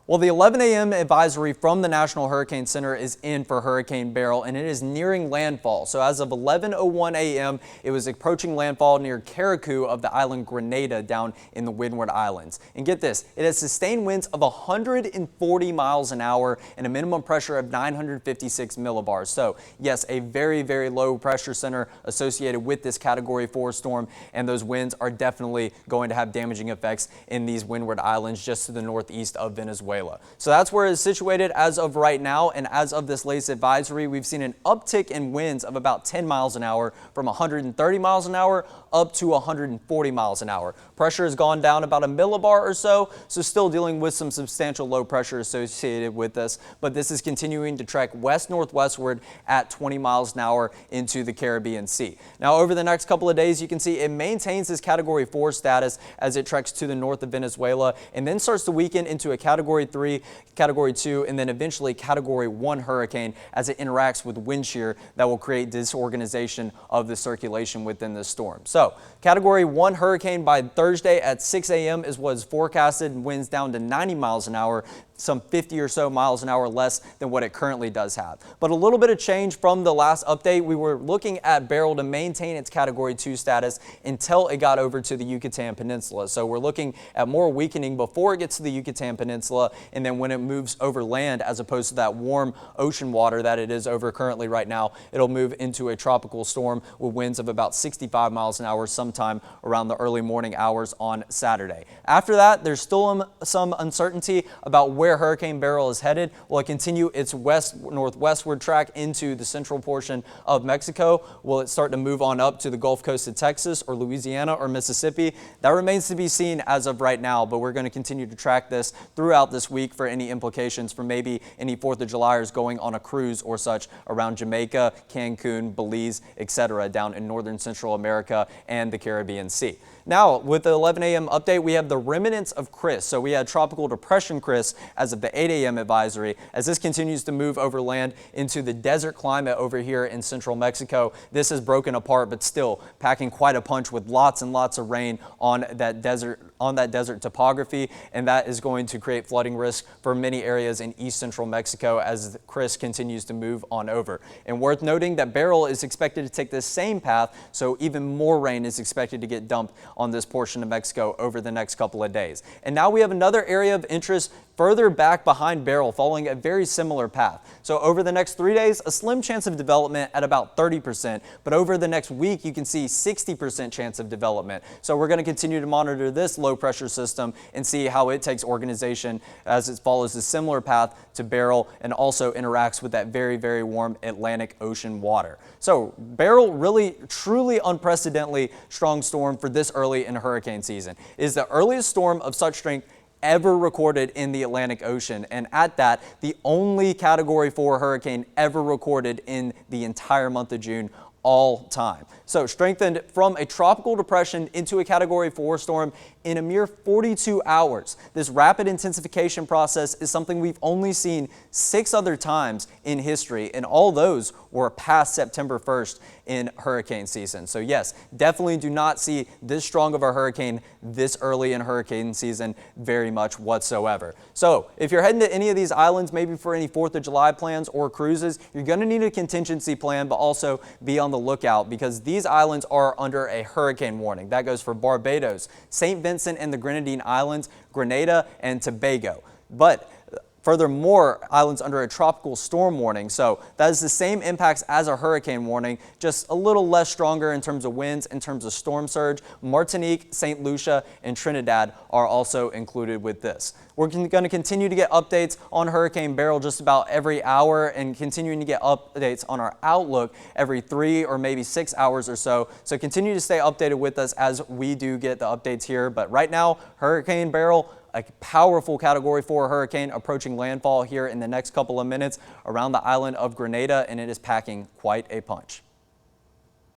Well, the 11 a.m. advisory from the National Hurricane Center is in for Hurricane Beryl, and it is nearing landfall. So as of 11:01 a.m., it was approaching landfall near Carriacou of the island Grenada down in the Windward Islands. And get this, it has sustained winds of 140 miles an hour and a minimum pressure of 956 millibars. So yes, a very, very low pressure center associated with this Category 4 storm, and those winds are definitely going to have damaging effects in these Windward Islands just to the northeast of Venezuela. So that's where it is situated as of right now, and as of this latest advisory, we've seen an uptick in winds of about 10 miles an hour from 130 miles an hour up to 140 miles an hour. Pressure has gone down about a millibar or so, so still dealing with some substantial low pressure associated with this, but this is continuing to trek west-northwestward at 20 miles an hour into the Caribbean Sea. Now, over the next couple of days, you can see it maintains this Category 4 status as it treks to the north of Venezuela and then starts to weaken into a Category 3, Category 2, and then eventually Category 1 hurricane as it interacts with wind shear that will create disorganization of the circulation within the storm. So, Category 1 hurricane by Thursday at 6 a.m. is what is forecasted, and winds down to 90 miles an hour, some 50 or so miles an hour less than what it currently does have. But a little bit of change from the last update. We were looking at Beryl to maintain its Category 2 status until it got over to the Yucatan Peninsula. So we're looking at more weakening before it gets to the Yucatan Peninsula, and then when it moves over land, as opposed to that warm ocean water that it is over currently right now, it'll move into a tropical storm with winds of about 65 miles an hour sometime around the early morning hours on Saturday. After that, there's still some uncertainty about where Hurricane Beryl is headed. Will it continue its west-northwestward track into the central portion of Mexico? Will it start to move on up to the Gulf Coast of Texas or Louisiana or Mississippi? That remains to be seen as of right now, but we're going to continue to track this throughout this week for any implications for maybe any 4th of Julyers going on a cruise or such around Jamaica, Cancun, Belize, etc. down in northern Central America and the Caribbean Sea. Now, with the 11 a.m. update, we have the remnants of Chris. So we had Tropical Depression Chris as of the 8 a.m. advisory. As this continues to move over land into the desert climate over here in central Mexico, this has broken apart, but still packing quite a punch with lots and lots of rain on that desert topography, and that is going to create flooding risk for many areas in east central Mexico as Chris continues to move on over. And worth noting that Beryl is expected to take the same path, so even more rain is expected to get dumped on this portion of Mexico over the next couple of days. And now we have another area of interest further back behind Beryl, following a very similar path. So over the next 3 days, a slim chance of development at about 30%, but over the next week, you can see 60% chance of development. So we're going to continue to monitor this low pressure system and see how it takes organization as it follows a similar path to Beryl and also interacts with that very, very warm Atlantic Ocean water. So Beryl, really, truly unprecedentedly strong storm for this early in hurricane season. It is the earliest storm of such strength ever recorded in the Atlantic Ocean, and at that, the only Category 4 hurricane ever recorded in the entire month of June all time. So strengthened from a tropical depression into a Category 4 storm in a mere 42 hours. This rapid intensification process is something we've only seen 6 other times in history, and all those were past September 1st in hurricane season. So yes, definitely do not see this strong of a hurricane this early in hurricane season very much whatsoever. So if you're heading to any of these islands, maybe for any 4th of July plans or cruises, you're going to need a contingency plan, but also be on the lookout because these islands are under a hurricane warning. That goes for Barbados, St. Vincent and the Grenadine Islands, Grenada, and Tobago. But furthermore, islands under a tropical storm warning. So that is the same impacts as a hurricane warning, just a little less stronger in terms of winds, in terms of storm surge. Martinique, St. Lucia, and Trinidad are also included with this. We're going to continue to get updates on Hurricane Beryl just about every hour and continuing to get updates on our outlook every 3 or maybe 6 hours or so. So continue to stay updated with us as we do get the updates here. But right now, Hurricane Beryl, a powerful Category 4 hurricane approaching landfall here in the next couple of minutes around the island of Grenada, and it is packing quite a punch.